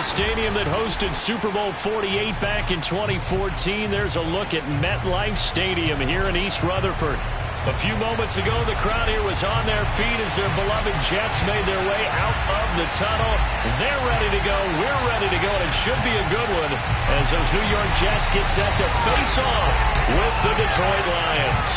stadium that hosted Super Bowl 48 back in 2014. There's a look at MetLife Stadium here in East Rutherford. A few moments ago, the crowd here was on their feet as their beloved Jets made their way out of the tunnel. They're ready to go. We're ready to go, and it should be a good one as those New York Jets get set to face off with the Detroit Lions.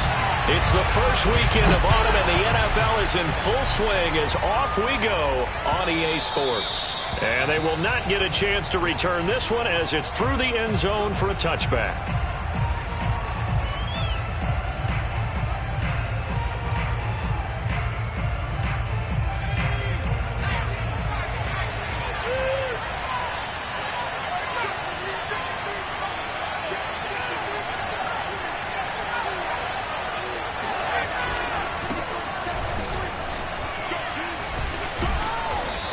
It's the first weekend of autumn, and the NFL is in full swing as off we go on EA Sports. And they will not get a chance to return this one as it's through the end zone for a touchback.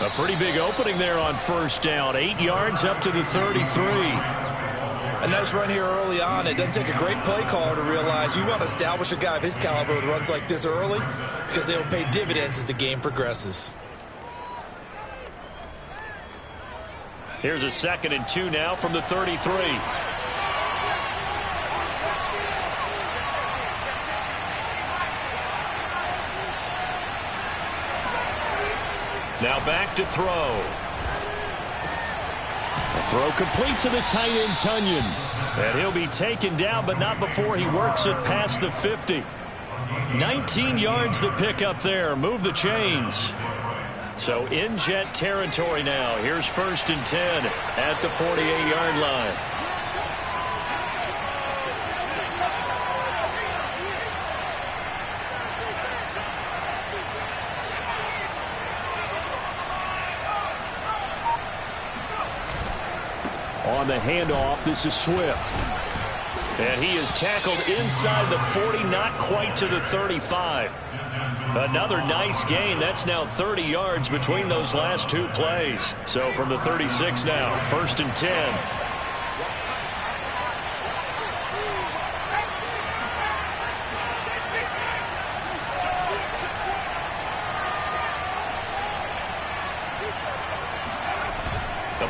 A pretty big opening there on first down. 8 yards up to the 33. A nice run here early on. It doesn't take a great play caller to realize you want to establish a guy of his caliber with runs like this early because they will pay dividends as the game progresses. Here's a 2nd and 2 now from the 33. Now back to throw. A throw complete to the tight end, Tunyon. And he'll be taken down, but not before he works it past the 50. 19 yards the pickup there. Move the chains. So in Jet territory now. Here's 1st and 10 at the 48-yard line. On the handoff, this is Swift. And he is tackled inside the 40, not quite to the 35. Another nice gain. That's now 30 yards between those last two plays. So from the 36 now, 1st and 10.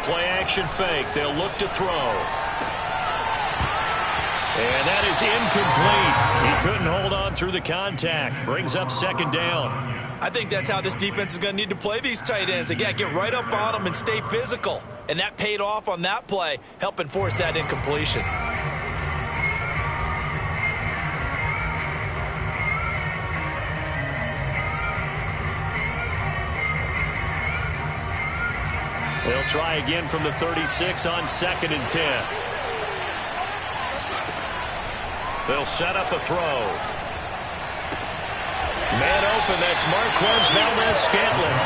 Play-action fake. They'll look to throw. And that is incomplete. He couldn't hold on through the contact. Brings up 2nd down. I think that's how this defense is going to need to play these tight ends. Again, get right up on them and stay physical. And that paid off on that play, helping force that incompletion. They'll try again from the 36 on 2nd and 10. They'll set up a throw. Man open, that's Marquez Valdez-Scantling.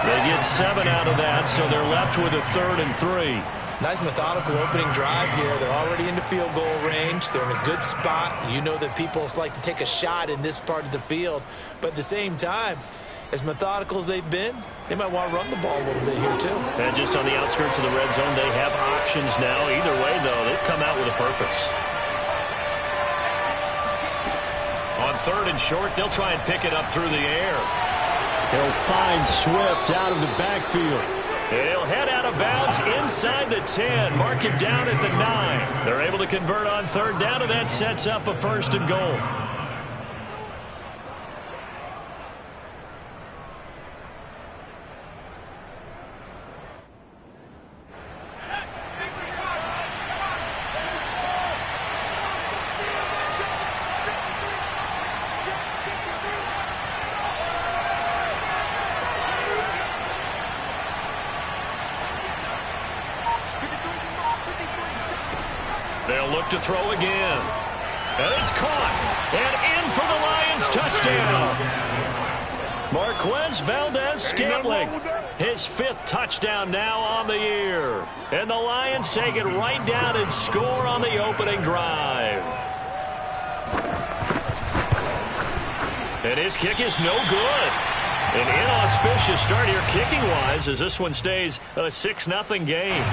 They get 7 out of that, so they're left with a 3rd and 3. Nice methodical opening drive here. They're already into field goal range. They're in a good spot. You know that people like to take a shot in this part of the field. But at the same time, as methodical as they've been, they might want to run the ball a little bit here, too. And just on the outskirts of the red zone, they have options now. Either way, though, they've come out with a purpose. On 3rd and short, they'll try and pick it up through the air. He'll find Swift out of the backfield. He'll head out of bounds inside the 10. Mark him down at the 9. They're able to convert on 3rd down, and that sets up a 1st and goal. They'll look to throw again. And it's caught. And in for the Lions touchdown. Marquez Valdez-Scantling. His 5th touchdown now on the year. And the Lions take it right down and score on the opening drive. And his kick is no good. An inauspicious start here kicking-wise as this one stays a 6-0 game.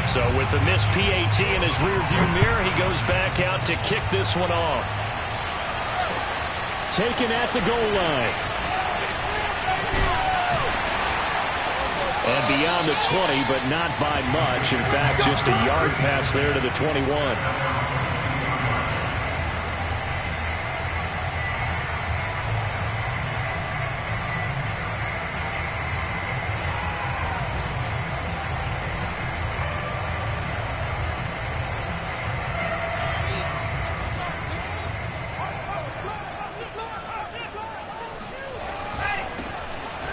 So with the missed PAT in his rearview mirror, he goes back out to kick this one off. taken at the goal line. And beyond the 20, but not by much. In fact, just a yard pass there to the 21.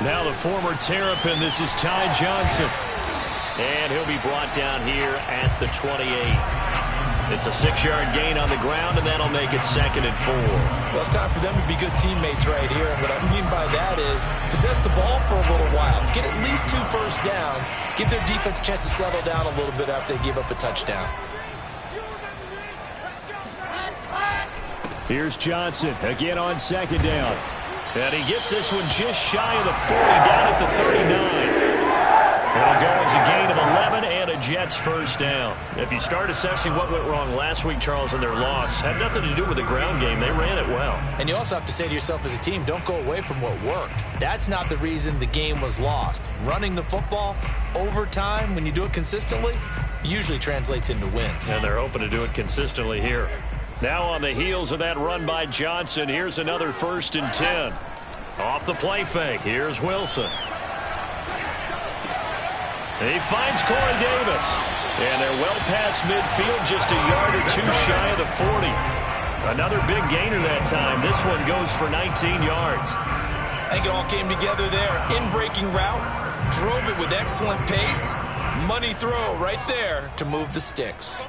Now the former Terrapin, this is Ty Johnson. And he'll be brought down here at the 28. It's a 6-yard gain on the ground, and that'll make it 2nd and 4. Well, it's time for them to be good teammates right here. And what I mean by that is possess the ball for a little while. Get at least 2 first downs. Give their defense a chance to settle down a little bit after they give up a touchdown. Here's Johnson again on 2nd down. And he gets this one just shy of the 40, down at the 39. It'll go as a gain of 11 and a Jets first down. If you start assessing what went wrong last week, Charles, in their loss, had nothing to do with the ground game. They ran it well. And you also have to say to yourself as a team, don't go away from what worked. That's not the reason the game was lost. Running the football over time, when you do it consistently, usually translates into wins. And they're hoping to do it consistently here. Now on the heels of that run by Johnson, here's another 1st and 10. Off the play fake, here's Wilson. He finds Corey Davis. And they're well past midfield, just a yard or 2 shy of the 40. Another big gainer that time. This one goes for 19 yards. I think it all came together there. In-breaking route, drove it with excellent pace. Money throw right there to move the sticks.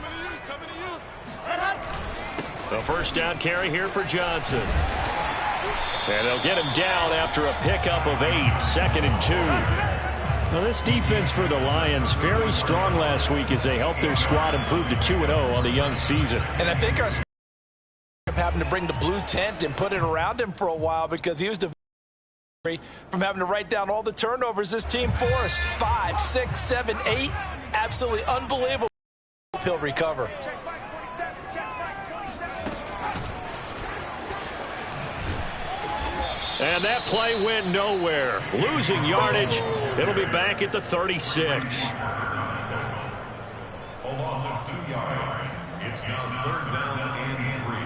The first down carry here for Johnson. And they'll get him down after a pickup of 8, 2nd and 2. Well, this defense for the Lions, very strong last week as they helped their squad improve to 2-0 on the young season. And I think our having to bring the blue tent and put it around him for a while because he was from having to write down all the turnovers this team forced. 5, 6, 7, 8. Absolutely unbelievable. He'll recover. And that play went nowhere. Losing yardage. It'll be back at the 36. A loss of 2 yards. It's now 3rd down and 3.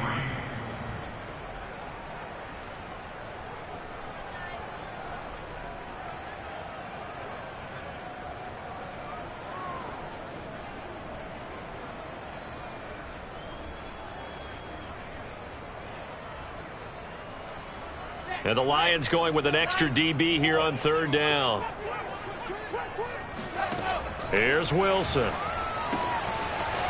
And the Lions going with an extra DB here on 3rd down. Here's Wilson.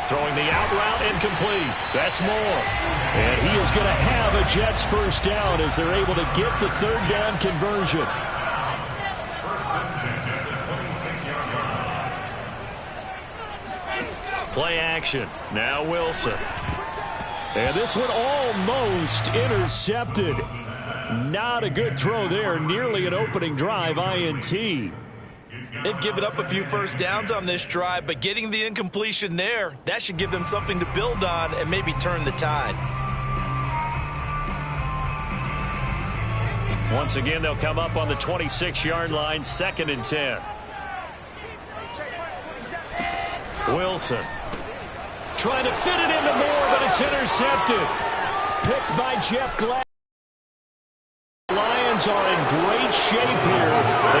Throwing the out route incomplete. That's Moore. And he is going to have a Jets first down as they're able to get the 3rd down conversion. Play action. Now Wilson. And this one almost intercepted. Not a good throw there. Nearly an opening drive INT. They've given up a few first downs on this drive, but getting the incompletion there, that should give them something to build on and maybe turn the tide. Once again, they'll come up on the 26-yard line, 2nd and 10. Wilson trying to fit it into Moore, but it's intercepted. Picked by Jeff Glad. Lions are in great shape here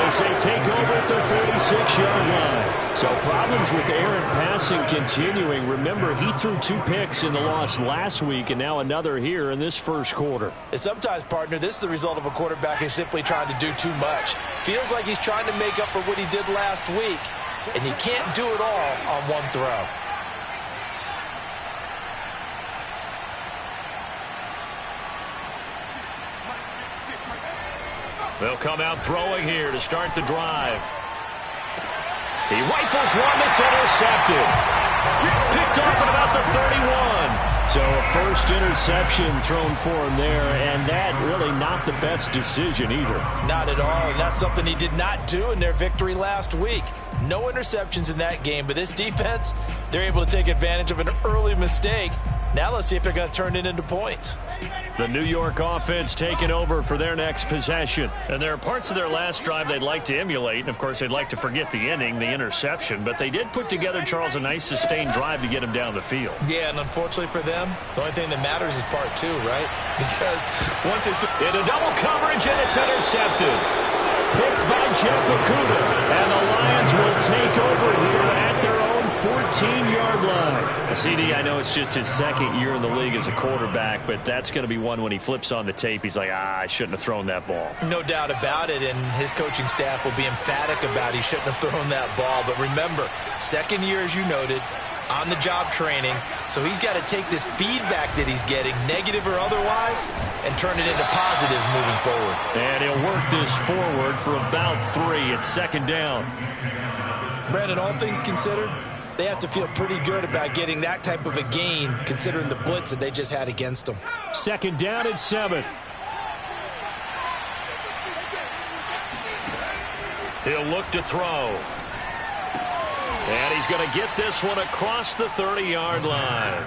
as they take over at the 46-yard line. So problems with Aaron passing continuing. Remember, he threw 2 picks in the loss last week and now another here in this first quarter. And sometimes, partner, this is the result of a quarterback who's simply trying to do too much. Feels like he's trying to make up for what he did last week, and you can't do it all on one throw. They'll come out throwing here to start the drive. He rifles one that's intercepted. Picked off at about the 31. So a first interception thrown for him there, and that really not the best decision either. Not at all, and that's something he did not do in their victory last week. No interceptions in that game, but this defense, they're able to take advantage of an early mistake. Now let's see if they're going to turn it into points. The New York offense taking over for their next possession. And there are parts of their last drive they'd like to emulate. And, of course, they'd like to forget the inning, the interception. But they did put together, Charles, a nice sustained drive to get him down the field. Yeah, and unfortunately for them, the only thing that matters is part two, right? Because once they into double coverage, and it's intercepted. Picked by Jeff Okuda. And the Lions will take over here at their own 14-yard line. CD, I know it's just his second year in the league as a quarterback, but that's going to be one when he flips on the tape. He's like, I shouldn't have thrown that ball. No doubt about it, and his coaching staff will be emphatic about he shouldn't have thrown that ball. But remember, second year, as you noted, on-the-job training, so he's got to take this feedback that he's getting, negative or otherwise, and turn it into positives moving forward. And he'll work this forward for about 3. It's second down. Brandon, all things considered, they have to feel pretty good about getting that type of a gain, considering the blitz that they just had against them. Second down and 7. He'll look to throw. And he's going to get this one across the 30-yard line.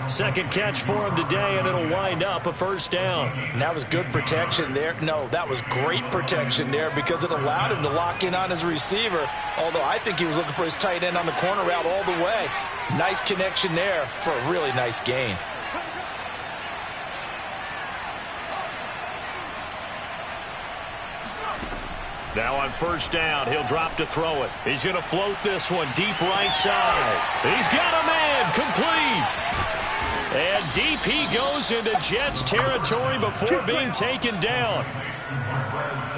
Second catch for him today, and it'll wind up a first down. And that was good protection there. No, that was great protection there because it allowed him to lock in on his receiver, although I think he was looking for his tight end on the corner route all the way. Nice connection there for a really nice gain. Now on first down, he'll drop to throw it. He's going to float this one deep right side. He's got a man, complete. And DP goes into Jets territory before being taken down.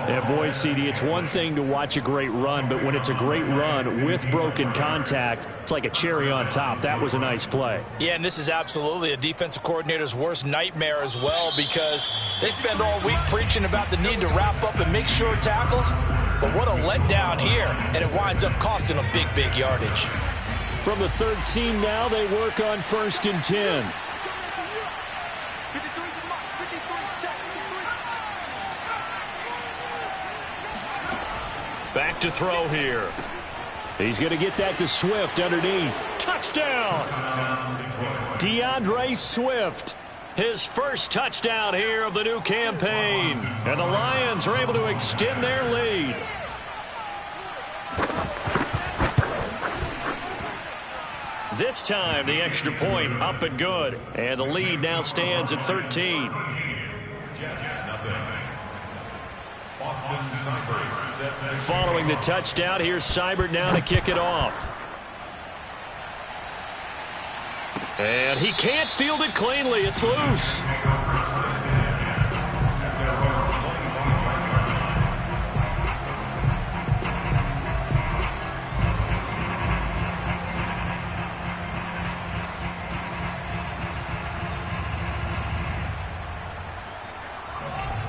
Yeah, boy, CD, it's one thing to watch a great run, but when it's a great run with broken contact, it's like a cherry on top. That was a nice play. Yeah, and this is absolutely a defensive coordinator's worst nightmare as well because they spend all week preaching about the need to wrap up and make sure tackles. But what a letdown here, and it winds up costing them big yardage. From the 13 now, they work on first and 10. Back to throw here. He's going to get that to Swift underneath. Touchdown! DeAndre Swift. His first touchdown here of the new campaign. And the Lions are able to extend their lead. This time, the extra point up and good. And the lead now stands at 13. Following the touchdown, here's Seibert now to kick it off. And he can't field it cleanly. It's loose.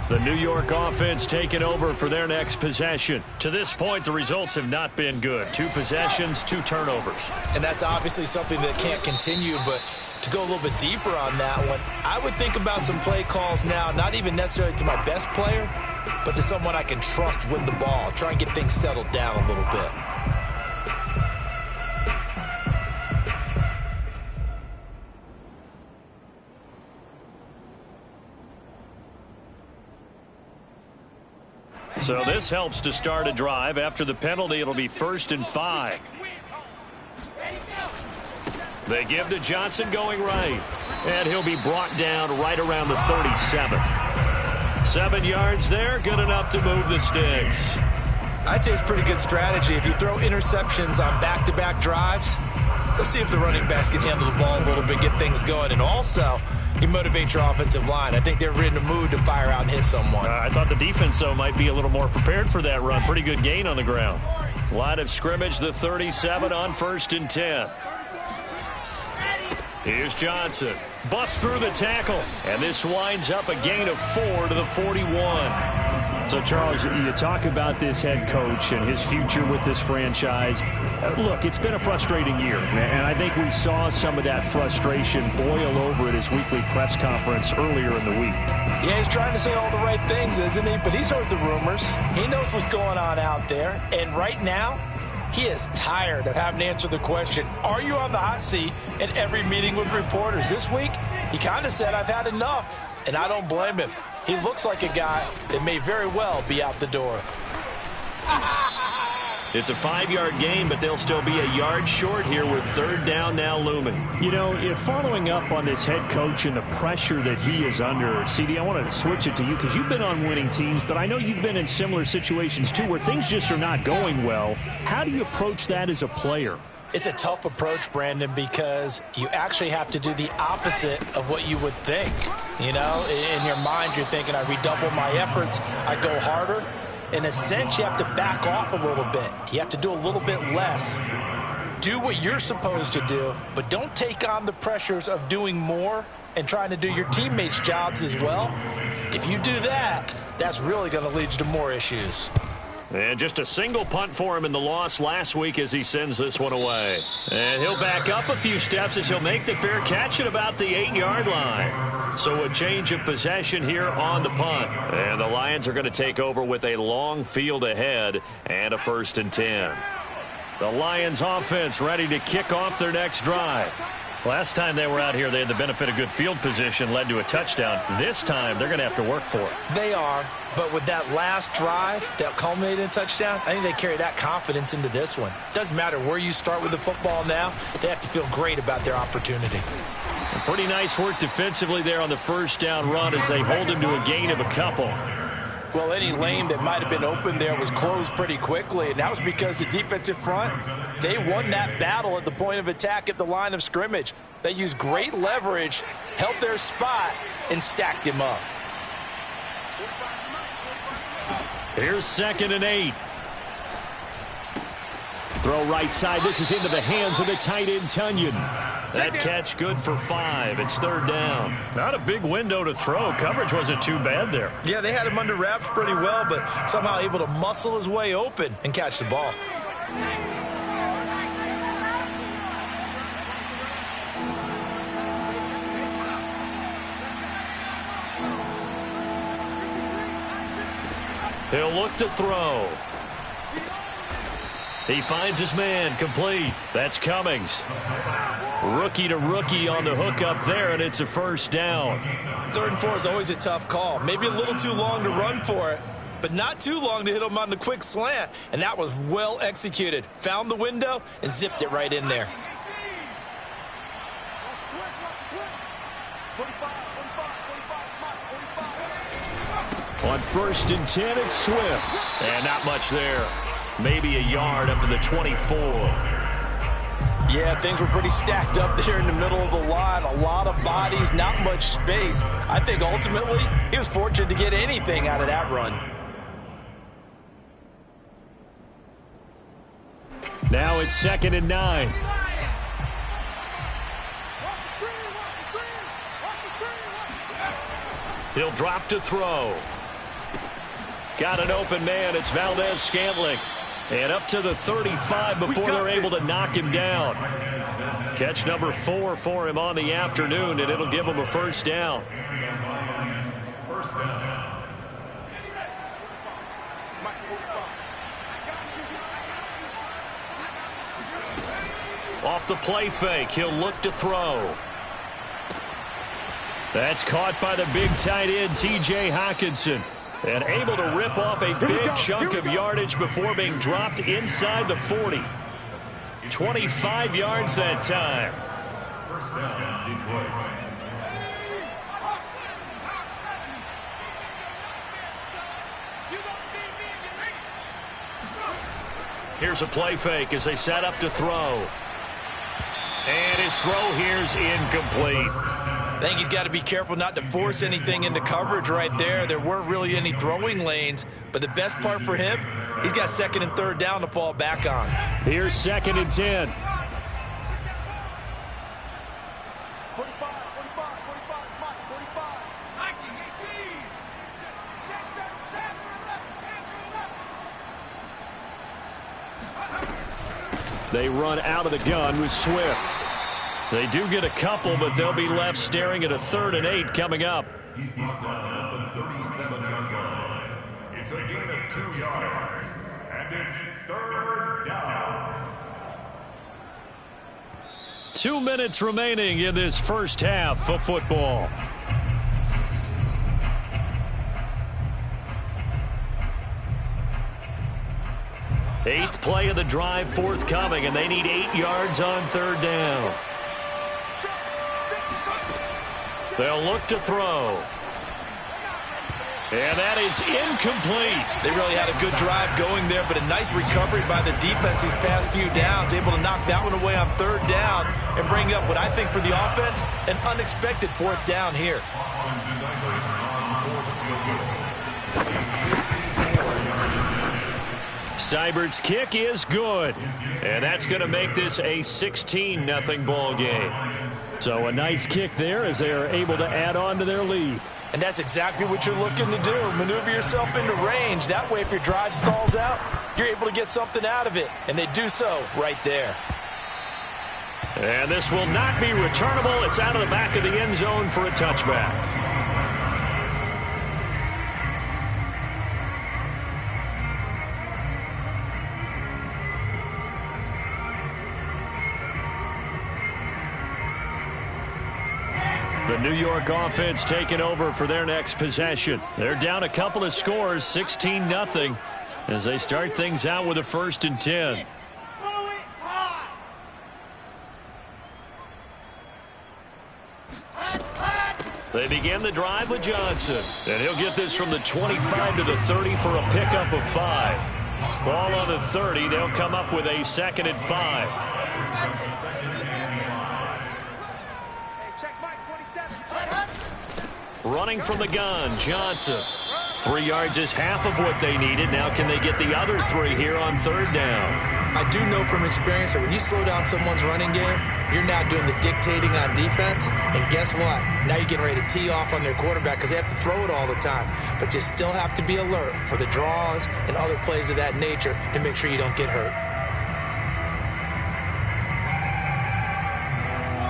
The New York offense taking over for their next possession. To this point, the results have not been good. 2 possessions, 2 turnovers. And that's obviously something that can't continue, but to go a little bit deeper on that one, I would think about some play calls now, not even necessarily to my best player, but to someone I can trust with the ball. Try and get things settled down a little bit. So this helps to start a drive. After the penalty, it'll be 1st and 5. They give to Johnson going right. And he'll be brought down right around the 37. 7 yards there, good enough to move the sticks. I'd say it's pretty good strategy. If you throw interceptions on back-to-back drives, let's see if the running backs can handle the ball a little bit, get things going. And also, you motivate your offensive line. I think they're in the mood to fire out and hit someone. I thought the defense, though, might be a little more prepared for that run. Pretty good gain on the ground. Line of scrimmage, the 37 on 1st and 10. Here's Johnson. Busts through the tackle. And this winds up a gain of 4 to the 41. So, Charles, you talk about this head coach and his future with this franchise. Look, it's been a frustrating year, and I think we saw some of that frustration boil over at his weekly press conference earlier in the week. Yeah, he's trying to say all the right things, isn't he? But he's heard the rumors. He knows what's going on out there. And right now, He is tired of having to answer the question, are you on the hot seat, in every meeting with reporters. This week, he kind of said, I've had enough, and I don't blame him. He looks like a guy that may very well be out the door. It's a 5-yard gain, but they'll still be a yard short here with third down now looming. You know, following up on this head coach and the pressure that he is under, CD, I want to switch it to you because you've been on winning teams, but I know you've been in similar situations too where things just are not going well. How do you approach that as a player? It's a tough approach, Brandon, because you actually have to do the opposite of what you would think. You know, in your mind, you're thinking, I redouble my efforts, I go harder. In a sense, you have to back off a little bit. You have to do a little bit less. Do what you're supposed to do, but don't take on the pressures of doing more and trying to do your teammates' jobs as well. If you do that, that's really going to lead you to more issues. And just a single punt for him in the loss last week as he sends this one away. And he'll back up a few steps as he'll make the fair catch at about the 8-yard line. So a change of possession here on the punt. And the Lions are going to take over with a long field ahead and a 1st and 10. The Lions offense ready to kick off their next drive. Last time they were out here, they had the benefit of good field position, led to a touchdown. This time, they're going to have to work for it. They are, but with that last drive that culminated in a touchdown, I think they carry that confidence into this one. Doesn't matter where you start with the football now, they have to feel great about their opportunity. And pretty nice work defensively there on the first down run as they hold him to a gain of a couple. Well, any lane that might have been open there was closed pretty quickly, and that was because the defensive front, they won that battle at the point of attack at the line of scrimmage. They used great leverage, held their spot, and stacked him up. Here's 2nd and 8. Throw right side. This is into the hands of the tight end, Tunyon. That catch good for 5. It's 3rd down. Not a big window to throw. Coverage wasn't too bad there. Yeah, they had him under wraps pretty well, but somehow able to muscle his way open and catch the ball. He'll look to throw. He finds his man, complete. That's Cummings. Rookie to rookie on the hook up there, and it's a 1st down. 3rd and 4 is always a tough call. Maybe a little too long to run for it, but not too long to hit him on the quick slant, and that was well executed. Found the window and zipped it right in there. On 1st and 10, it's Swift. And not much there. Maybe a yard up to the 24. Yeah, things were pretty stacked up there in the middle of the line. A lot of bodies, not much space. I think ultimately he was fortunate to get anything out of that run. Now it's 2nd and 9. He'll drop to throw. Got an open man. It's Valdez-Scantling. And up to the 35 before they're able to knock him down. Catch number 4 for him on the afternoon, and it'll give him a 1st down. Off the play fake, he'll look to throw. That's caught by the big tight end, T.J. Hockenson. And able to rip off a big chunk of yardage before being dropped inside the 40. 25 yards that time. 1st down, Detroit. Here's a play fake as they set up to throw. And his throw here's incomplete. I think he's got to be careful not to force anything into coverage right there. There weren't really any throwing lanes, but the best part for him, he's got 2nd and 3rd down to fall back on. Here's 2nd and 10. They run out of the gun with Swift. They do get a couple, but they'll be left staring at a 3rd and 8 coming up. He's brought down at the 37-yard line. It's a gain of 2 yards. And it's 3rd down. 2 minutes remaining in this first half of football. Eighth play of the drive forthcoming, and they need 8 yards on 3rd down. They'll look to throw. And that is incomplete. They really had a good drive going there, but a nice recovery by the defense these past few downs, able to knock that one away on 3rd down and bring up what I think for the offense, an unexpected 4th down here. Seibert's kick is good, and that's going to make this a 16-0 ball game. So a nice kick there as they are able to add on to their lead. And that's exactly what you're looking to do. Maneuver yourself into range. That way, if your drive stalls out, you're able to get something out of it. And they do so right there. And this will not be returnable. It's out of the back of the end zone for a touchback. The New York offense taking over for their next possession. They're down a couple of scores, 16-0, as they start things out with a 1st and 10. They begin the drive with Johnson, and he'll get this from the 25 to the 30 for a pickup of 5. Ball on the 30. They'll come up with a 2nd and 5. Running from the gun, Johnson. 3 yards is half of what they needed. Now can they get the other 3 here on 3rd down? I do know from experience that when you slow down someone's running game, you're now doing the dictating on defense. And guess what? Now you're getting ready to tee off on their quarterback because they have to throw it all the time. But you still have to be alert for the draws and other plays of that nature to make sure you don't get hurt.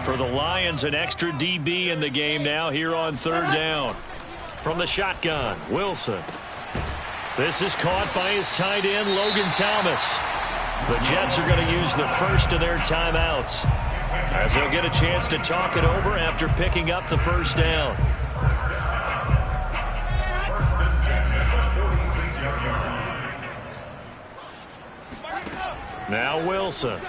For the Lions, an extra DB in the game now here on 3rd down. From the shotgun, Wilson. This is caught by his tight end, Logan Thomas. The Jets are going to use the first of their timeouts, as they'll get a chance to talk it over after picking up the 1st down. Now Wilson.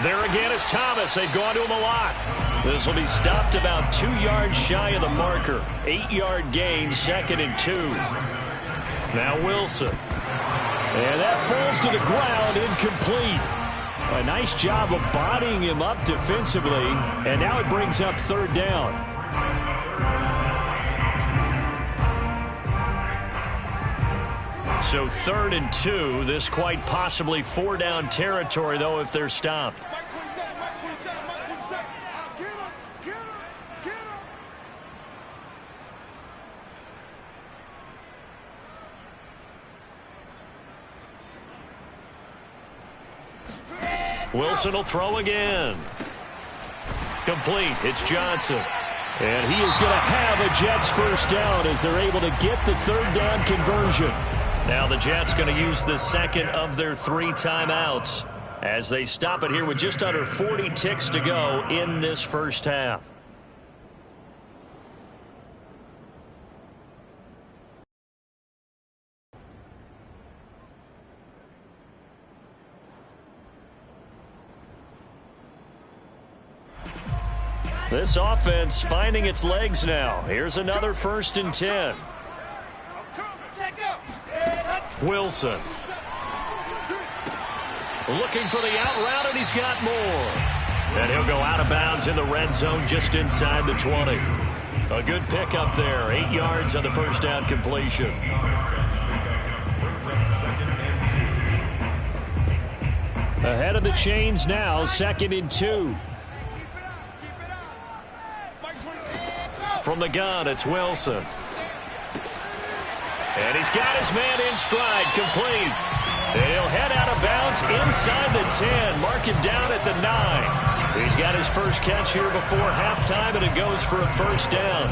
There again is Thomas. They've gone to him a lot. This will be stopped about 2 yards shy of the marker. 8-yard gain, 2nd and 2. Now Wilson. And that falls to the ground, incomplete. A nice job of bodying him up defensively. And now it brings up 3rd down. So 3rd and 2. This quite possibly 4-down territory, though, if they're stopped. Wilson will throw again. Complete. It's Johnson. And he is going to have a Jets 1st down as they're able to get the 3rd down conversion. Now the Jets going to use the 2nd of their 3 timeouts as they stop it here with just under 40 ticks to go in this 1st half. This offense finding its legs now. Here's another 1st and 10. Wilson. Looking for the out route, and he's got more. And he'll go out of bounds in the red zone just inside the 20. A good pickup there. 8 yards on the 1st down completion. Ahead of the chains now, 2nd and 2. From the gun, it's Wilson. And he's got his man in stride, complete. And he'll head out of bounds inside the 10. Mark him down at the 9. He's got his first catch here before halftime, and it goes for a 1st down.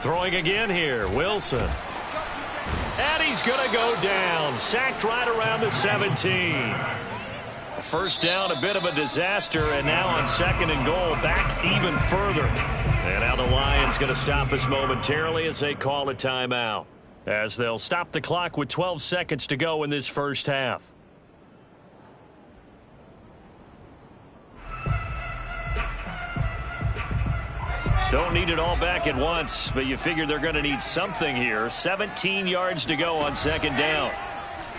Throwing again here, Wilson. And he's going to go down. Sacked right around the 17. First down, a bit of a disaster, and now on 2nd and goal, back even further. And now the Lions going to stop us momentarily as they call a timeout, as they'll stop the clock with 12 seconds to go in this first half. Don't need it all back at once, but you figure they're going to need something here. 17 yards to go on 2nd down.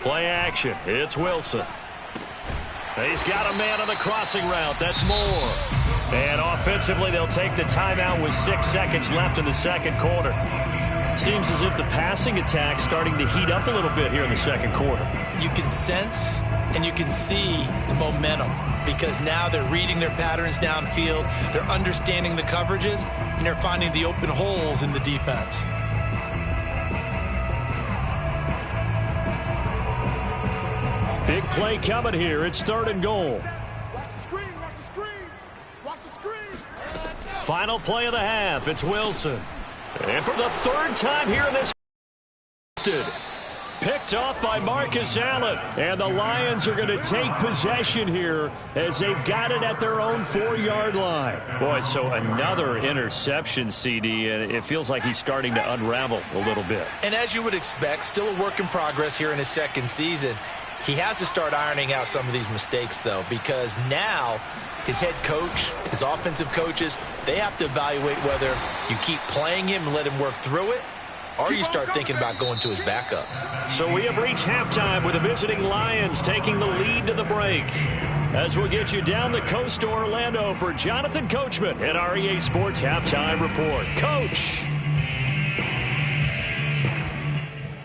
Play action. It's Wilson. He's got a man on the crossing route. That's Moore. And offensively, they'll take the timeout with 6 seconds left in the 2nd quarter. Seems as if the passing attack's starting to heat up a little bit here in the 2nd quarter. You can sense and you can see the momentum, because now they're reading their patterns downfield, they're understanding the coverages, and they're finding the open holes in the defense. Big play coming here. It's 3rd and goal. Watch the screen, watch the screen, watch the screen. Final play of the half. It's Wilson. And for the 3rd time here in this, picked off by Marcus Allen. And the Lions are going to take possession here as they've got it at their own 4-yard line. Boy, so another interception, CD, and it feels like he's starting to unravel a little bit. And as you would expect, still a work in progress here in his 2nd season. He has to start ironing out some of these mistakes, though, because now his head coach, his offensive coaches, they have to evaluate whether you keep playing him and let him work through it, or you start thinking about going to his backup. So we have reached halftime with the visiting Lions taking the lead to the break. As we'll get you down the coast to Orlando for Jonathan Coachman at our EA Sports Halftime Report. Coach!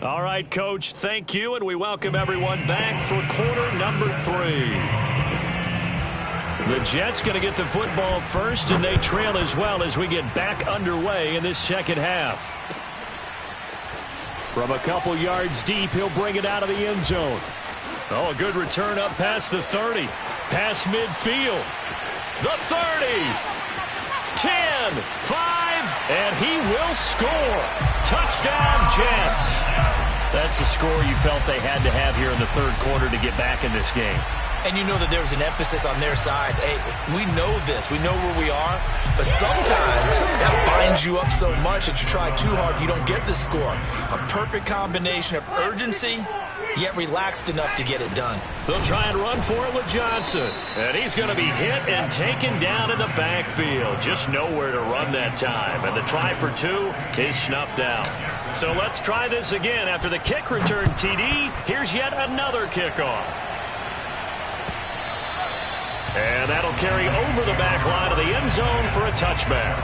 All right, Coach, thank you, and we welcome everyone back for quarter number 3. The Jets going to get the football first, and they trail as well as we get back underway in this 2nd half. From a couple yards deep, he'll bring it out of the end zone. Oh, a good return up past the 30. Past midfield. The 30. 10, 5, and he will score. Touchdown, Jets. That's a score you felt they had to have here in the 3rd quarter to get back in this game. And you know that there was an emphasis on their side. Hey, we know this. We know where we are. But sometimes that binds you up so much that you try too hard, you don't get the score. A perfect combination of urgency, yet relaxed enough to get it done. They'll try and run for it with Johnson. And he's going to be hit and taken down in the backfield. Just nowhere to run that time. And the try for 2 is snuffed out. So let's try this again. After the kick return TD, here's yet another kickoff. And that'll carry over the back line of the end zone for a touchback.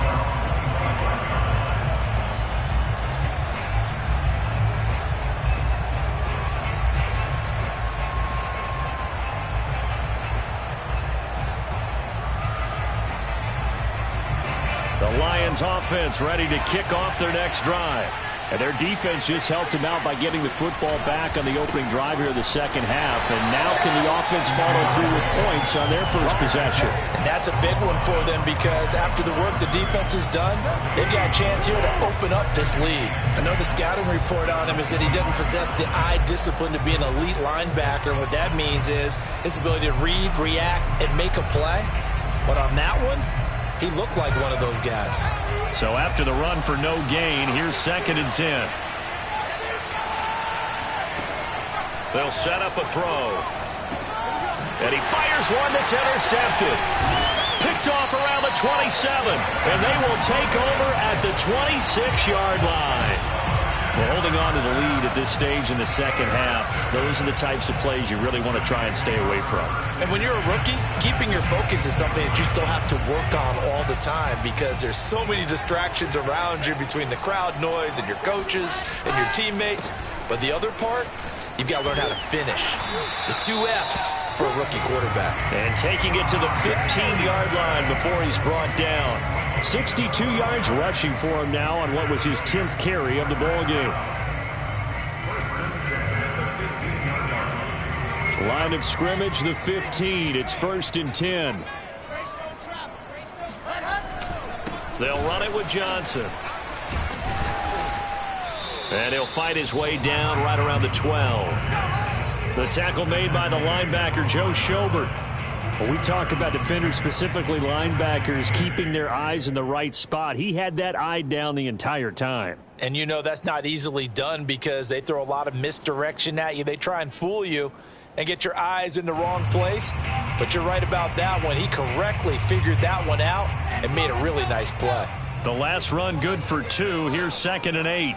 The Lions offense ready to kick off their next drive. And their defense just helped him out by getting the football back on the opening drive here of the 2nd half. And now can the offense follow through with points on their first possession? And that's a big one for them, because after the work the defense has done, they've got a chance here to open up this lead. Another scouting report on him is that he doesn't possess the eye discipline to be an elite linebacker. What that means is his ability to read, react, and make a play. But on that one, he looked like one of those guys. So after the run for no gain, here's 2nd and 10. They'll set up a throw. And he fires one that's intercepted. Picked off around the 27. And they will take over at the 26-yard line. Well, holding on to the lead at this stage in the 2nd half, those are the types of plays you really want to try and stay away from. And when you're a rookie, keeping your focus is something that you still have to work on all the time, because there's so many distractions around you between the crowd noise and your coaches and your teammates. But the other part, you've got to learn how to finish. The 2 F's for a rookie quarterback. And taking it to the 15-yard line before he's brought down. 62 yards rushing for him now on what was his 10th carry of the ball game. Line of scrimmage, the 15. It's 1st and 10. They'll run it with Johnson. And he'll fight his way down right around the 12. The tackle made by the linebacker, Joe Schobert. When we talk about defenders, specifically linebackers, keeping their eyes in the right spot, he had that eye down the entire time. And you know that's not easily done because they throw a lot of misdirection at you. They try and fool you and get your eyes in the wrong place. But you're right about that one. He correctly figured that one out and made a really nice play. The last run good for 2. Here's 2nd and 8.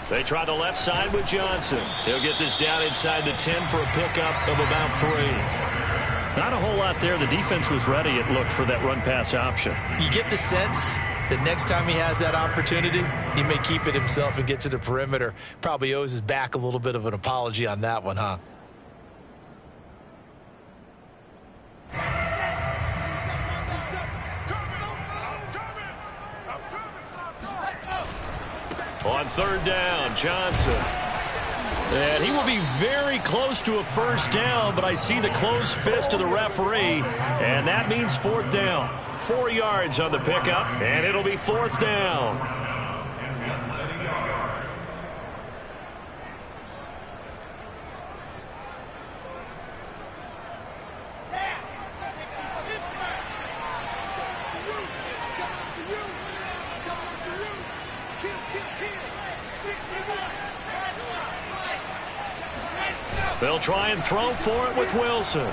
They try the left side with Johnson. He'll get this down inside the 10 for a pickup of about 3. Not a whole lot there. The defense was ready, it looked, for that run-pass option. You get the sense that next time he has that opportunity, he may keep it himself and get to the perimeter. Probably owes his back a little bit of an apology on that one, huh? On 3rd down, Johnson. And he will be very close to a first down, but I see the closed fist of the referee, and that means 4th down. 4 yards on the pickup, and it'll be 4th down. They'll try and throw for it with Wilson.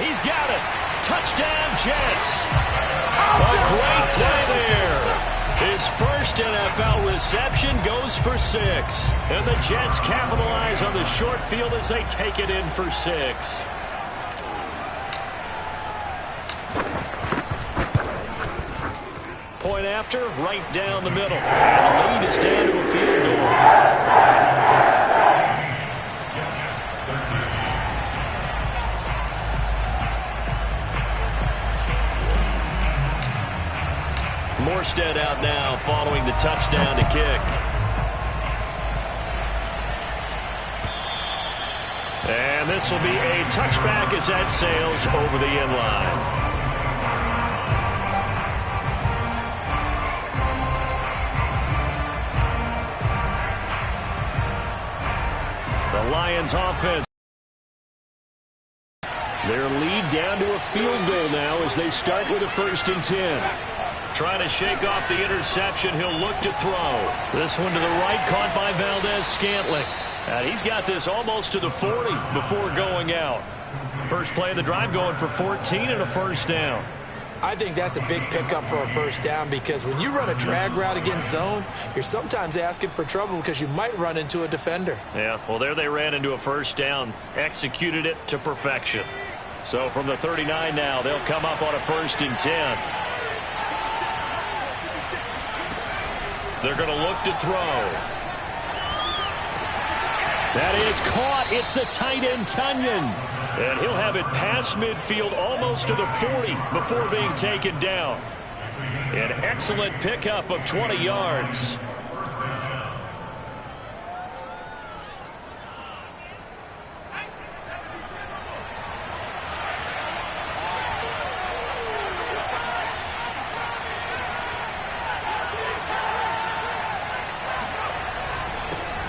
He's got it. Touchdown, Jets. A great play there. His first NFL reception goes for 6. And the Jets capitalize on the short field as they take it in for 6. Point after, right down the middle. And the lead is down to a field goal. Morstead out now following the touchdown to kick. And this will be a touchback as that sails over the end line. The Lions offense. Their lead down to a field goal now as they start with a 1st and 10. Trying to shake off the interception. He'll look to throw. This one to the right, caught by Valdez-Scantling. And he's got this almost to the 40 before going out. First play of the drive going for 14 and a first down. I think that's a big pickup for a first down because when you run a drag route against zone, you're sometimes asking for trouble because you might run into a defender. Yeah, well, there they ran into a first down. Executed it to perfection. So from the 39 now, they'll come up on a 1st and 10. They're going to look to throw. That is caught. It's the tight end, Tunyon. And he'll have it past midfield almost to the 40 before being taken down. An excellent pickup of 20 yards.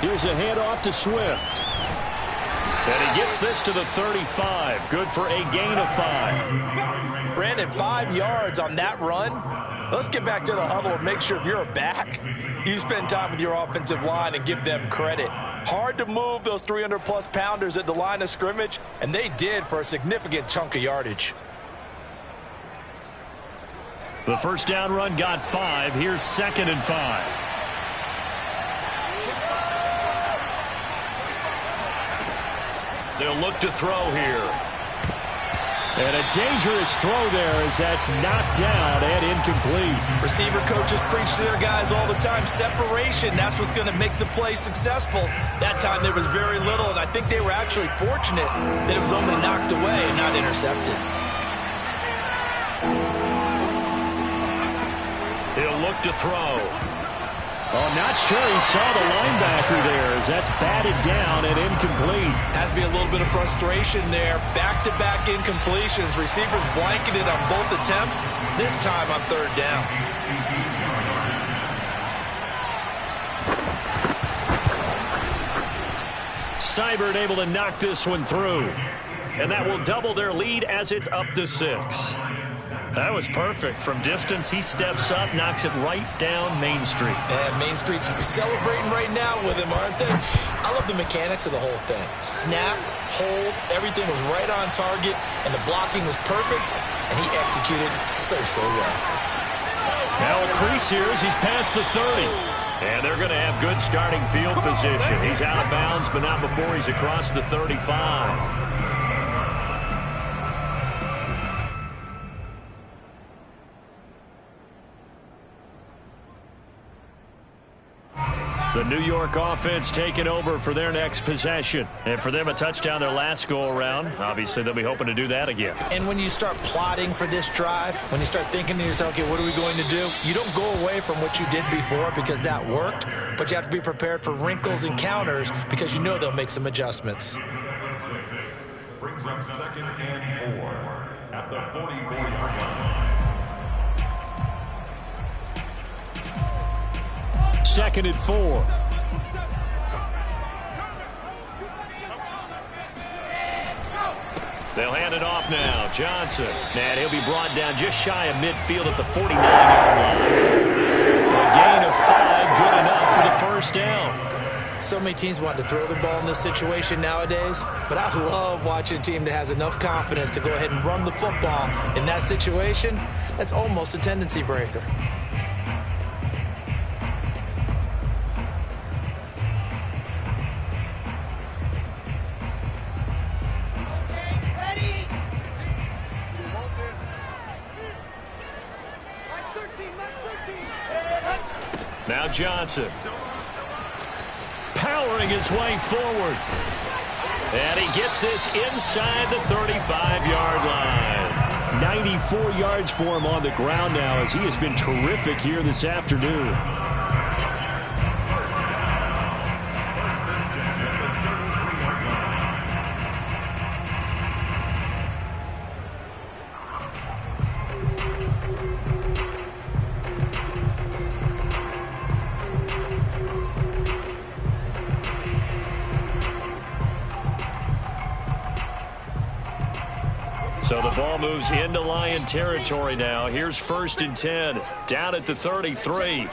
Here's a handoff to Swift. And he gets this to the 35. Good for a gain of 5. Brandon, 5 yards on that run. Let's get back to the huddle and make sure if you're a back, you spend time with your offensive line and give them credit. Hard to move those 300-plus pounders at the line of scrimmage, and they did for a significant chunk of yardage. The first down run got 5. Here's 2nd and 5. They'll look to throw here. And a dangerous throw there as that's knocked down and incomplete. Receiver coaches preach to their guys all the time. Separation, that's what's going to make the play successful. That time there was very little, and I think they were actually fortunate that it was only knocked away and not intercepted. He'll look to throw. Oh, not sure he saw the linebacker there as that's batted down and incomplete. Has to be a little bit of frustration there. Back-to-back incompletions. Receivers blanketed on both attempts, this time on 3rd down. Seibert able to knock this one through. And that will double their lead as it's up to 6. That was perfect. From distance, he steps up, knocks it right down Main Street. And Main Street's celebrating right now with him, aren't they? I love the mechanics of the whole thing. Snap, hold, everything was right on target, and the blocking was perfect, and he executed so well. Now a crease here as he's past the 30. And they're going to have good starting field position. He's out of bounds, but not before he's across the 35. The New York offense taking over for their next possession. And for them, a touchdown their last go-around. Obviously, they'll be hoping to do that again. And when you start plotting for this drive, when you start thinking to yourself, okay, what are we going to do? You don't go away from what you did before because that worked, but you have to be prepared for wrinkles and counters because you know they'll make some adjustments. Brings up 2nd and 4 at the 44-yard line. 2nd and 4. They'll hand it off now. Johnson. And he'll be brought down just shy of midfield at the 49-yard line. A gain of 5, good enough for the first down. So many teams want to throw the ball in this situation nowadays, but I love watching a team that has enough confidence to go ahead and run the football. In that situation, that's almost a tendency breaker. Now Johnson. Powering his way forward. And he gets this inside the 35-yard line. 94 yards for him on the ground now as he has been terrific here this afternoon. So the ball moves into Lion territory now. Here's 1st and 10, down at the 33.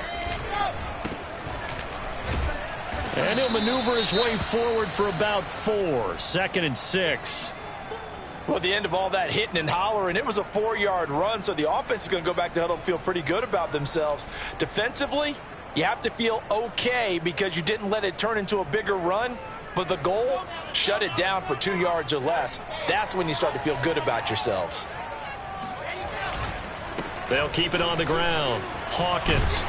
And he'll maneuver his way forward for about 4. 2nd and 6. Well, at the end of all that hitting and hollering, it was a 4-yard run, so the offense is going to go back to huddle and feel pretty good about themselves. Defensively, you have to feel okay because you didn't let it turn into a bigger run. But the goal, shut it down for 2 yards or less. That's when you start to feel good about yourselves. They'll keep it on the ground. Hawkins.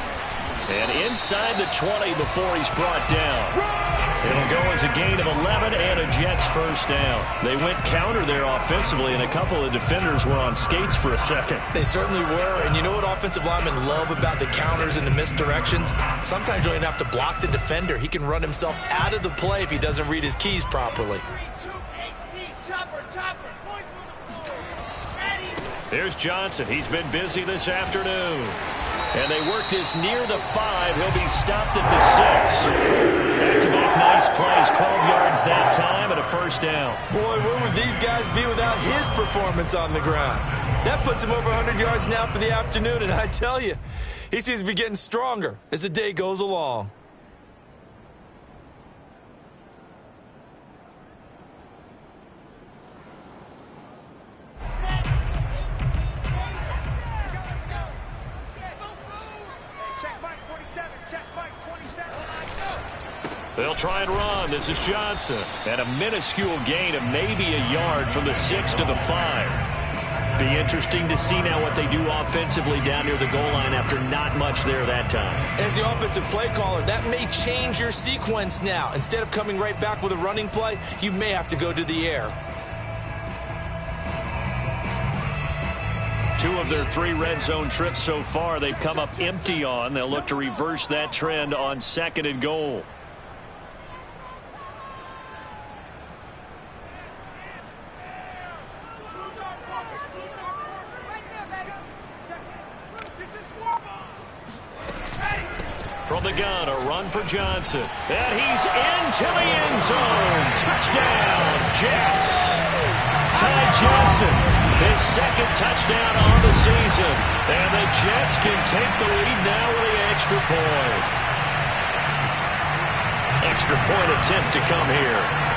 And inside the 20 before he's brought down. It'll go as a gain of 11 and a Jets first down. They went counter there offensively, and a couple of defenders were on skates for a second. They certainly were, and you know what offensive linemen love about the counters and the misdirections? Sometimes you don't even have to block the defender. He can run himself out of the play if he doesn't read his keys properly. Here's Johnson. He's been busy this afternoon. And they work this near the 5. He'll be stopped at the 6. Back-to-back nice plays. 12 yards that time and a first down. Boy, where would these guys be without his performance on the ground? That puts him over 100 yards now for the afternoon, and I tell you, he seems to be getting stronger as the day goes along. They'll try and run. This is Johnson. And a minuscule gain of maybe a yard from the 6 to the 5. Be interesting to see now what they do offensively down near the goal line after not much there that time. As the offensive play caller, that may change your sequence now. Instead of coming right back with a running play, you may have to go to the air. 2 of their 3 red zone trips so far, they've come up empty on. They'll look to reverse that trend on 2nd and goal. From the gun, a run for Johnson. And he's into the end zone. Touchdown, Jets. Ty Johnson, his second touchdown on the season. And the Jets can take the lead now with the extra point. Extra point attempt to come here.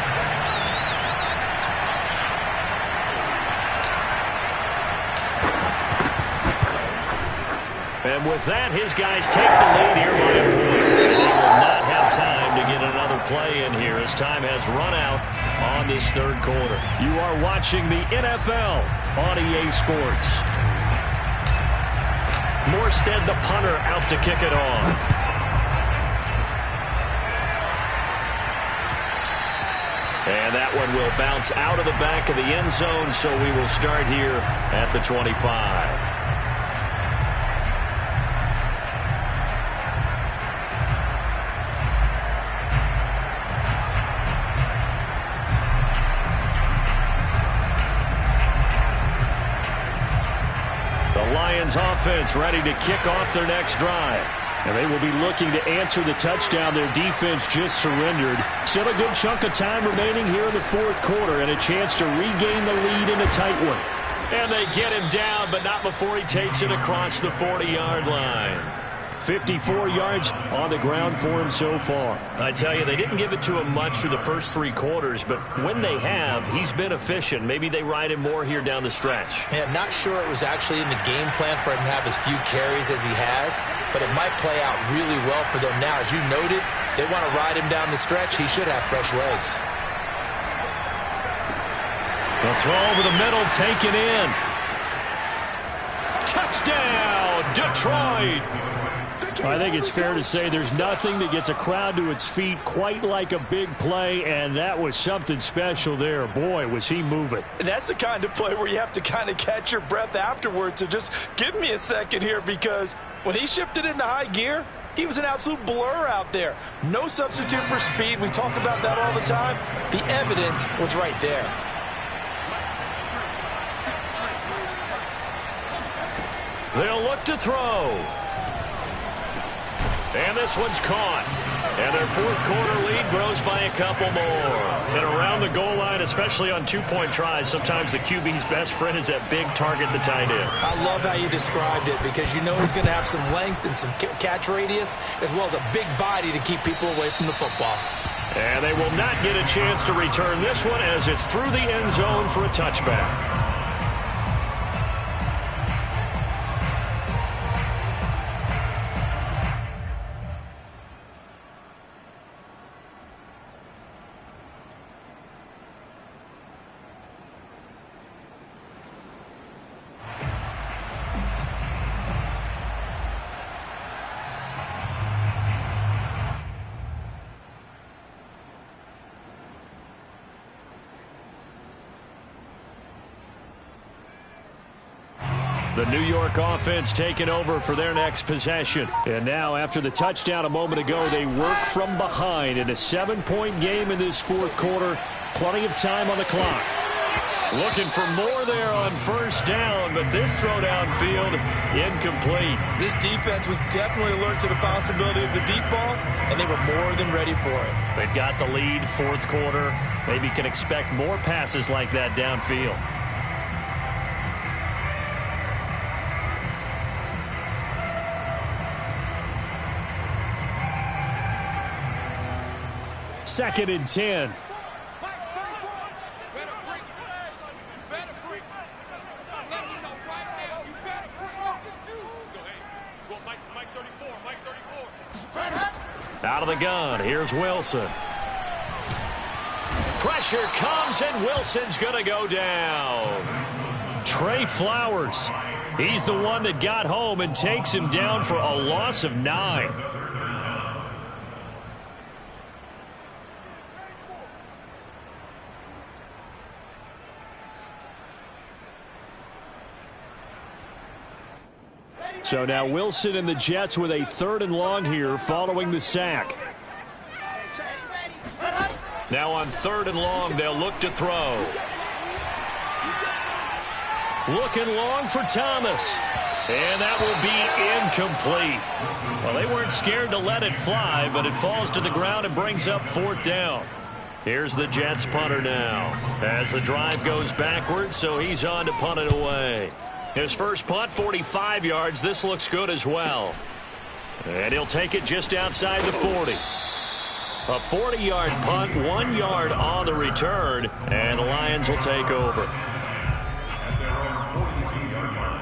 And with that, his guys take the lead here by a point. And they will not have time to get another play in here as time has run out on this third quarter. You are watching the NFL on EA Sports. Morstead, the punter, out to kick it off. And that one will bounce out of the back of the end zone, so we will start here at the 25. Offense ready to kick off their next drive. And they will be looking to answer the touchdown their defense just surrendered. Still a good chunk of time remaining here in the fourth quarter and a chance to regain the lead in a tight one. And they get him down, but not before he takes it across the 40-yard line. 54 yards on the ground for him so far. I tell you, they didn't give it to him much through the first three quarters, but when they have, he's been efficient. Maybe they ride him more here down the stretch. Yeah, not sure it was actually in the game plan for him to have as few carries as he has, but it might play out really well for them now. As you noted, they want to ride him down the stretch. He should have fresh legs. The throw over the middle, taken in. Touchdown, Detroit! I think it's fair to say there's nothing that gets a crowd to its feet quite like a big play, and that was something special there. Boy, was he moving. And that's the kind of play where you have to kind of catch your breath afterwards. So just give me a second here, because when he shifted into high gear, he was an absolute blur out there. No substitute for speed. We talk about that all the time. The evidence was right there. They'll look to throw. And this one's caught. And their fourth quarter lead grows by a couple more. And around the goal line, especially on two-point tries, sometimes the QB's best friend is that big target, the tight end. I love how you described it, because you know he's going to have some length and some catch radius, as well as a big body to keep people away from the football. And they will not get a chance to return this one as it's through the end zone for a touchback. The New York offense taking over for their next possession. And now, after the touchdown a moment ago, they work from behind in a 7-point game in this fourth quarter. Plenty of time on the clock. Looking for more there on first down, but this throw downfield incomplete. This defense was definitely alert to the possibility of the deep ball, and they were more than ready for it. They've got the lead, fourth quarter. Maybe can expect more passes like that downfield. Second and 10. Out of the gun, here's Wilson. Pressure comes, and Wilson's going to go down. Trey Flowers, he's the one that got home and takes him down for a loss of 9. So now Wilson and the Jets with a 3rd and long here following the sack. Now on 3rd and long, they'll look to throw. Looking long for Thomas. And that will be incomplete. Well, they weren't scared to let it fly, but it falls to the ground and brings up 4th down. Here's the Jets punter now. As the drive goes backwards, so he's on to punt it away. His first punt, 45 yards. This looks good as well. And he'll take it just outside the 40. A 40-yard punt, 1 yard on the return, and the Lions will take over. At their own 42-yard line.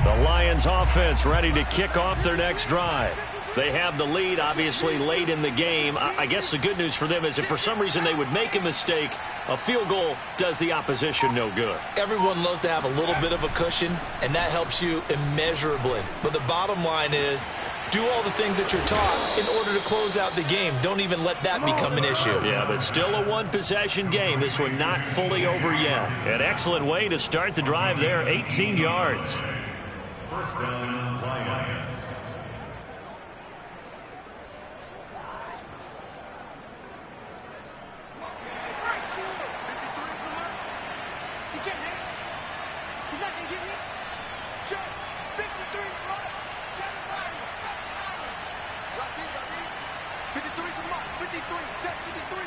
The Lions offense ready to kick off their next drive. They have the lead, obviously, late in the game. I guess the good news for them is if for some reason they would make a mistake, a field goal does the opposition no good. Everyone loves to have a little bit of a cushion, and that helps you immeasurably. But the bottom line is, do all the things that you're taught in order to close out the game. Don't even let that become an issue. Yeah, but still a one-possession game. This one not fully over yet. An excellent way to start the drive there, 18 yards. First down, Lions. He can't hit. He's not gonna get me. Check. 53. Check. Right there. 53 from Mark. 53. Check. 53.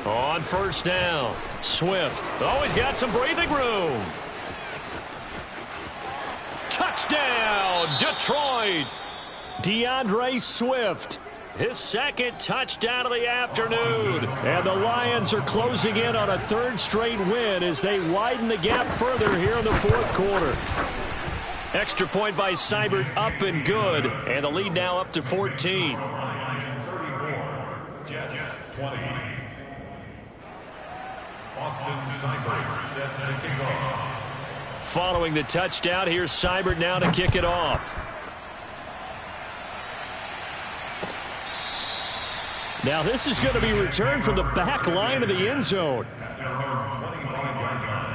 On first down, Swift. Always got some breathing room. Touchdown, Detroit. DeAndre Swift, his second touchdown of the afternoon. And the Lions are closing in on a 3rd straight win as they widen the gap further here in the 4th quarter. Extra point by Seibert, up and good. And the lead now up to 14. Lions 34, Jets 20. Austin Seibert set to kick off. Following the touchdown, here's Seibert now to kick it off. Now this is going to be returned from the back line of the end zone. At their own 25-yard line.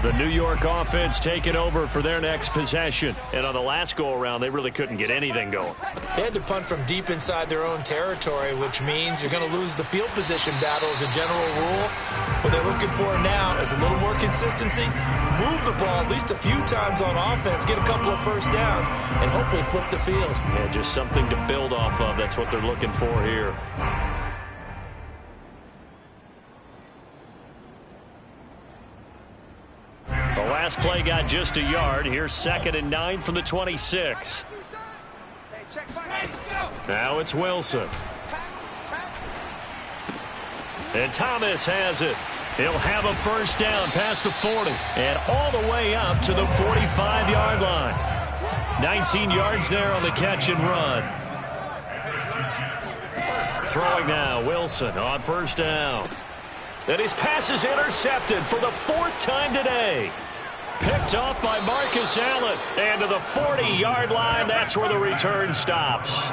The New York offense taking over for their next possession. And on the last go-around, they really couldn't get anything going. They had to punt from deep inside their own territory, which means you're going to lose the field position battle as a general rule. What they're looking for now is a little more consistency, move the ball at least a few times on offense, get a couple of first downs, and hopefully flip the field. Yeah, just something to build off of. That's what they're looking for here. The last play got just a yard. Here's 2nd and 9 from the 26. Now it's Wilson. And Thomas has it. He'll have a first down past the 40 and all the way up to the 45-yard line. 19 yards there on the catch and run. Throwing now, Wilson on first down. And his pass is intercepted for the 4th time today. Picked off by Marcus Allen. And to the 40-yard line, that's where the return stops.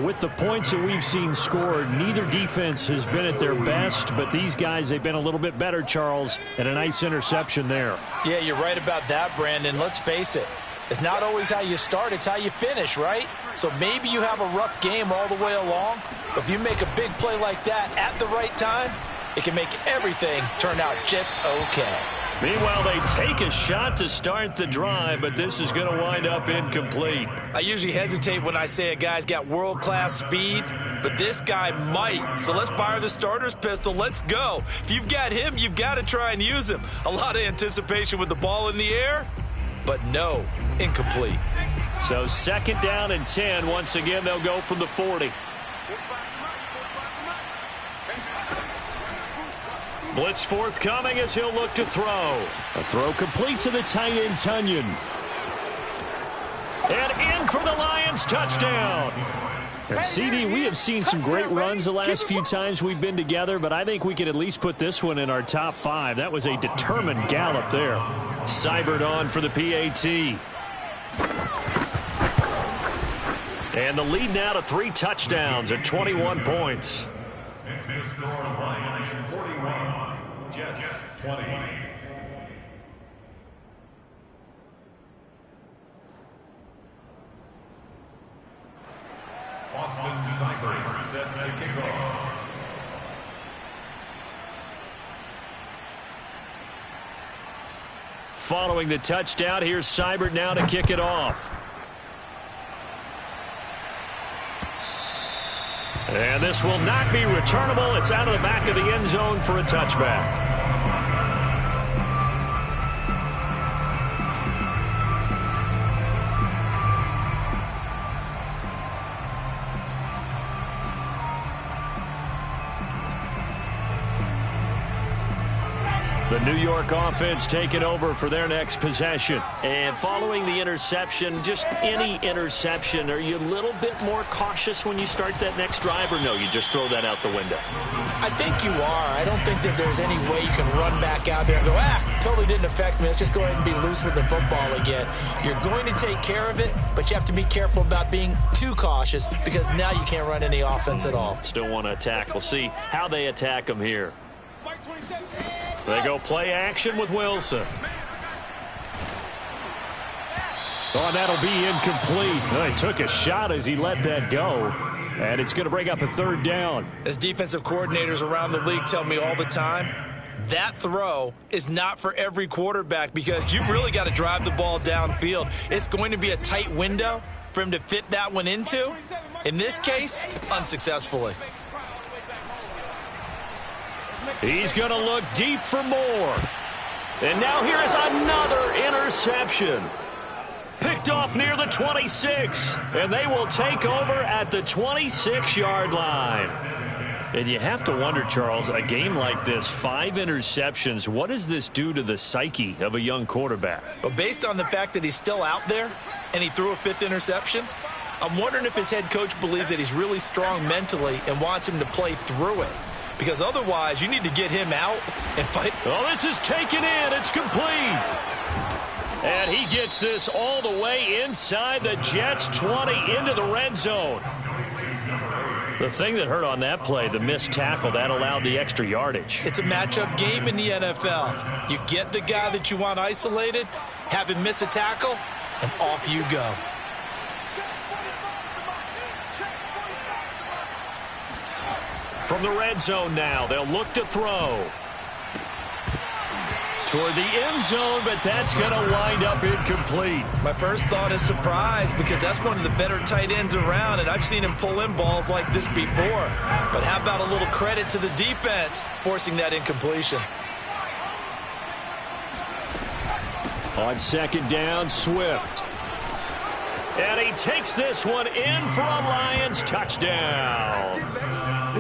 With the points that we've seen scored, neither defense has been at their best, but these guys, they've been a little bit better, Charles, and a nice interception there. Yeah, you're right about that, Brandon. Let's face it. It's not always how you start, it's how you finish, right? So maybe you have a rough game all the way along. If you make a big play like that at the right time, it can make everything turn out just okay. Meanwhile, they take a shot to start the drive, but this is going to wind up incomplete. I usually hesitate when I say a guy's got world-class speed, but this guy might. So let's fire the starter's pistol. Let's go. If you've got him, you've got to try and use him. A lot of anticipation with the ball in the air, but no, incomplete. So 2nd down and 10. Once again, they'll go from the 40. Blitz forthcoming as he'll look to throw. A throw complete to the tight end, Tunyon. And in for the Lions touchdown. And CD, we have seen some great runs the last few times we've been together, but I think we can at least put this one in our top 5. That was a determined gallop there. Seibert on for the PAT. And the lead now to 3 touchdowns at 21 points. Next is score Lions 41, Jets 20. Austin Seibert set to kick off. Following the touchdown, here's Seibert now to kick it off. And this will not be returnable. It's out of the back of the end zone for a touchback. The New York offense taking over for their next possession. And following the interception, just any interception, are you a little bit more cautious when you start that next drive, or no, you just throw that out the window? I think you are. I don't think that there's any way you can run back out there and go, totally didn't affect me. Let's just go ahead and be loose with the football again. You're going to take care of it, but you have to be careful about being too cautious because now you can't run any offense at all. Still want to attack. We'll see how they attack them here. They go play action with Wilson. Oh, that'll be incomplete. Well, he took a shot as he let that go. And it's going to bring up a 3rd down. As defensive coordinators around the league tell me all the time, that throw is not for every quarterback because you've really got to drive the ball downfield. It's going to be a tight window for him to fit that one into. In this case, unsuccessfully. He's going to look deep for more. And now here is another interception. Picked off near the 26. And they will take over at the 26-yard line. And you have to wonder, Charles, a game like this, 5 interceptions, what does this do to the psyche of a young quarterback? Well, based on the fact that he's still out there and he threw a 5th interception, I'm wondering if his head coach believes that he's really strong mentally and wants him to play through it. Because otherwise, you need to get him out and fight. Oh, this is taken in. It's complete. And he gets this all the way inside the Jets' 20 into the red zone. The thing that hurt on that play, the missed tackle, that allowed the extra yardage. It's a matchup game in the NFL. You get the guy that you want isolated, have him miss a tackle, and off you go. From the red zone now, they'll look to throw. Toward the end zone, but that's going to wind up incomplete. My first thought is surprise because that's one of the better tight ends around, and I've seen him pull in balls like this before. But how about a little credit to the defense forcing that incompletion? On 2nd down, Swift. And he takes this one in for a Lions touchdown.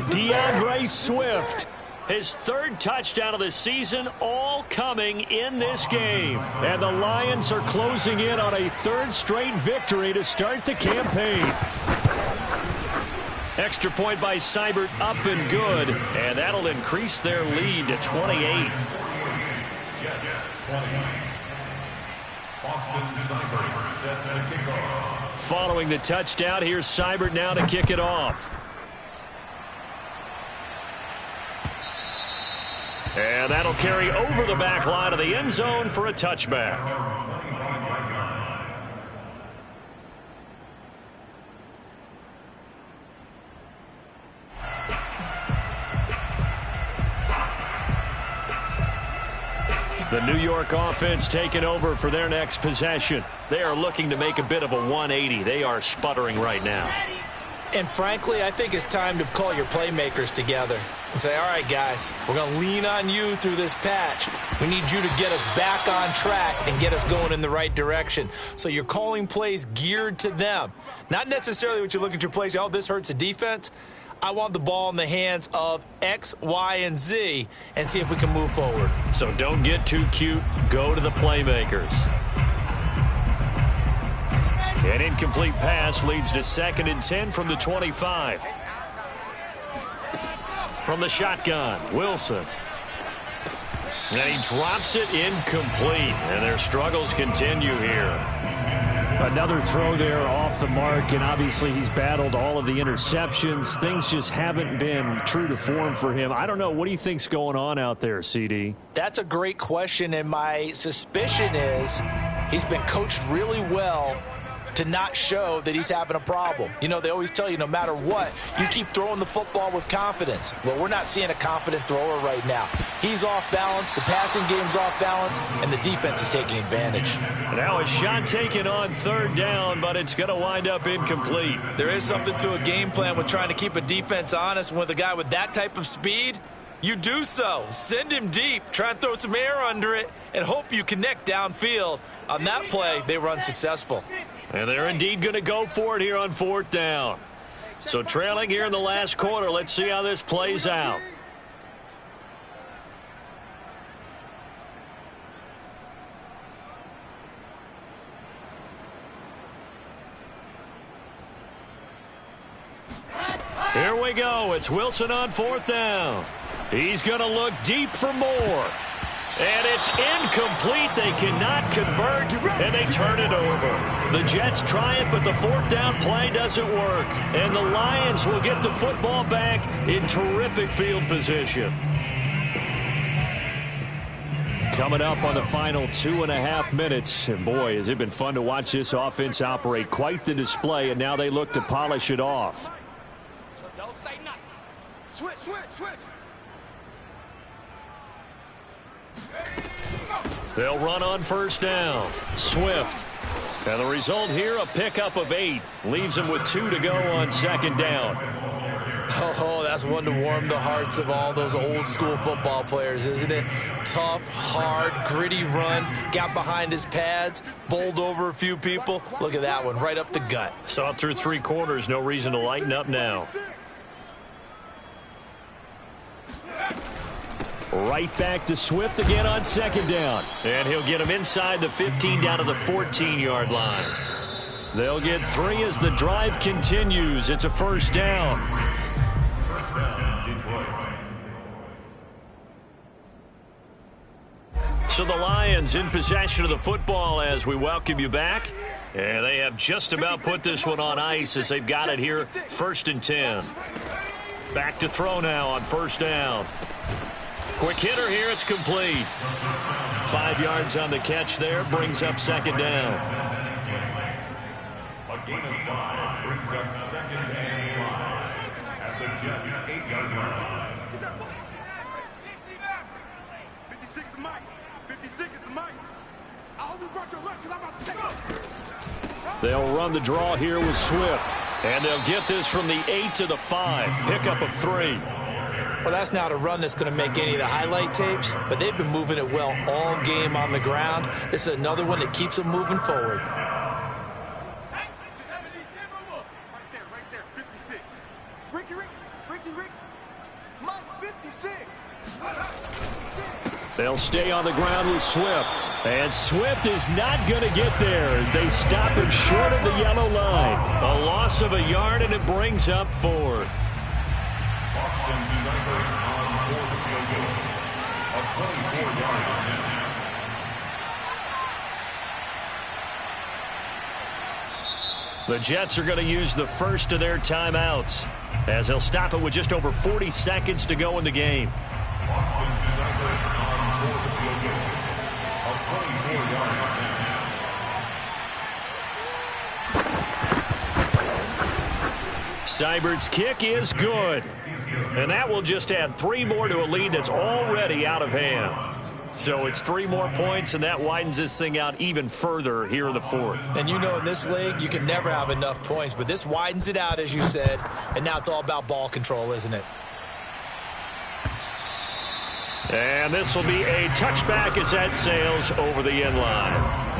DeAndre Swift, his 3rd touchdown of the season, all coming in this game. And the Lions are closing in on a 3rd straight victory to start the campaign. Extra point by Seibert, up and good. And that'll increase their lead to 28. Jets 20. Austin Seibert set to kick off. Following the touchdown, here's Seibert now to kick it off. And that'll carry over the back line of the end zone for a touchback. The New York offense taking over for their next possession. They are looking to make a bit of a 180. They are sputtering right now. And frankly, I think it's time to call your playmakers together and say, all right, guys, we're going to lean on you through this patch. We need you to get us back on track and get us going in the right direction. So you're calling plays geared to them. Not necessarily what you look at your plays, oh, this hurts the defense. I want the ball in the hands of X, Y, and Z and see if we can move forward. So don't get too cute. Go to the playmakers. An incomplete pass leads to 2nd and 10 from the 25. From the shotgun, Wilson. And he drops it incomplete. And their struggles continue here. Another throw there off the mark, and obviously he's battled all of the interceptions. Things just haven't been true to form for him. I don't know. What do you think's going on out there, CD? That's a great question, and my suspicion is he's been coached really well to not show that he's having a problem. You know, they always tell you no matter what, you keep throwing the football with confidence. Well, we're not seeing a confident thrower right now. He's off balance, the passing game's off balance, and the defense is taking advantage. Now a shot taken on 3rd down, but it's going to wind up incomplete. There is something to a game plan with trying to keep a defense honest. With a guy with that type of speed, you do so. Send him deep, try and throw some air under it, and hope you connect downfield. On that play, they were unsuccessful. And they're indeed going to go for it here on 4th down. So trailing here in the last quarter, let's see how this plays out. Here we go. It's Wilson on 4th down. He's going to look deep for more. And it's incomplete. They cannot convert, and they turn it over. The Jets try it, but the 4th down play doesn't work. And the Lions will get the football back in terrific field position. Coming up on the final 2.5 minutes. And boy, has it been fun to watch this offense operate. Quite the display, and now they look to polish it off. So don't say nothing. Switch, switch, switch. They'll run on 1st down. Swift. And the result here, a pickup of 8. Leaves them with 2 to go on 2nd down. Oh, that's one to warm the hearts of all those old school football players, isn't it? Tough, hard, gritty run. Got behind his pads, bowled over a few people. Look at that one, right up the gut. Saw it through 3 quarters. No reason to lighten up now. Right back to Swift again on 2nd down. And he'll get him inside the 15 down to the 14-yard line. They'll get 3 as the drive continues. It's a 1st down. First down, Detroit. So the Lions in possession of the football as we welcome you back. And they have just about put this one on ice as they've got it here, 1st and 10. Back to throw now on 1st down. Quick hitter here, it's complete. 5 yards on the catch there, brings up 2nd down. A gain of 5 brings up 2nd and 5 at the Jets' 8-yard line. 56 is Mike. 56 is Mike. I hope you brought your lunch because I'm about to take it. They'll run the draw here with Swift. And they'll get this from the 8 to the 5. Pickup of 3. Well, that's not a run that's going to make any of the highlight tapes, but they've been moving it well all game on the ground. This is another one that keeps them moving forward. Right there, 56. Ricky, Mike, 56. They'll stay on the ground with Swift. And Swift is not going to get there as they stop him short of the yellow line. A loss of a yard, and it brings up 4th. Boston Cyber on 4th field goal. A 24-yard attempt. The Jets are going to use the first of their timeouts as they'll stop it with just over 40 seconds to go in the game. Boston Cyber on 4th field goal. A 24-yard attempt. Seibert's kick is good. And that will just add 3 more to a lead that's already out of hand. So it's 3 more points, and that widens this thing out even further here in the 4th. And you know in this league, you can never have enough points, but this widens it out, as you said, and now it's all about ball control, isn't it? And this will be a touchback as that sails over the end line.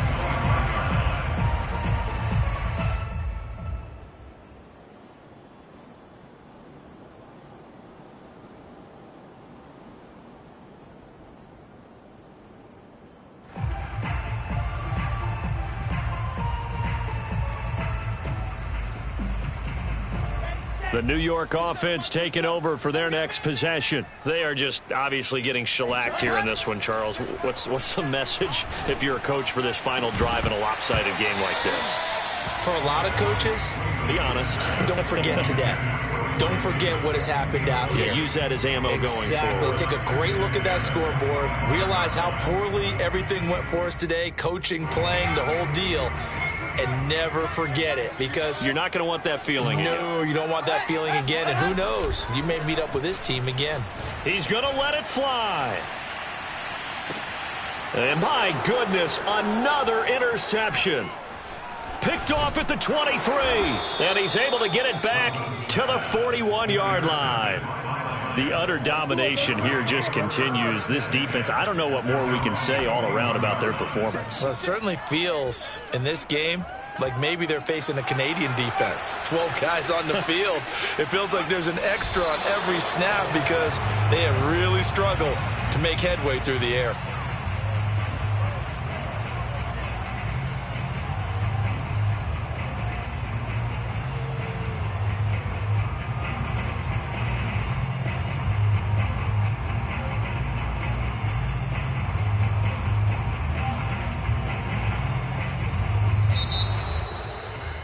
The New York offense taking over for their next possession. They are just obviously getting shellacked here in this one, Charles. What's the message if you're a coach for this final drive in a lopsided game like this? For a lot of coaches, be honest. Don't forget today. Don't forget what has happened out here. Yeah, use that as ammo going forward. Exactly. Take a great look at that scoreboard. Realize how poorly everything went for us today. Coaching, playing, the whole deal. And never forget it, because you're not going to want that feeling again. No, you don't want that feeling again. And who knows? You may meet up with this team again. He's going to let it fly. And my goodness, another interception. Picked off at the 23, and he's able to get it back to the 41-yard line. The utter domination here just continues. This defense, I don't know what more we can say all around about their performance. Well, it certainly feels in this game like maybe they're facing a Canadian defense. 12 guys on the field. It feels like there's an extra on every snap because they have really struggled to make headway through the air.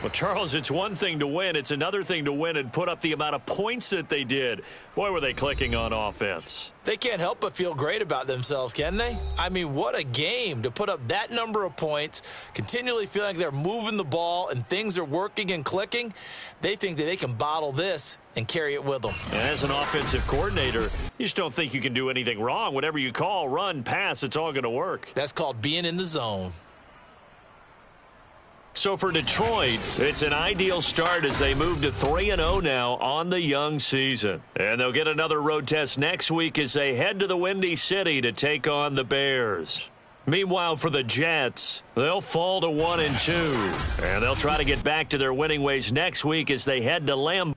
Well, Charles, it's one thing to win. It's another thing to win and put up the amount of points that they did. Boy, were they clicking on offense. They can't help but feel great about themselves, can they? I mean, what a game to put up that number of points, continually feeling like they're moving the ball and things are working and clicking. They think that they can bottle this and carry it with them. And as an offensive coordinator, you just don't think you can do anything wrong. Whatever you call, run, pass, it's all going to work. That's called being in the zone. So for Detroit, it's an ideal start as they move to 3-0 now on the young season. And they'll get another road test next week as they head to the Windy City to take on the Bears. Meanwhile, for the Jets, they'll fall to 1-2. And they'll try to get back to their winning ways next week as they head to Lambeau.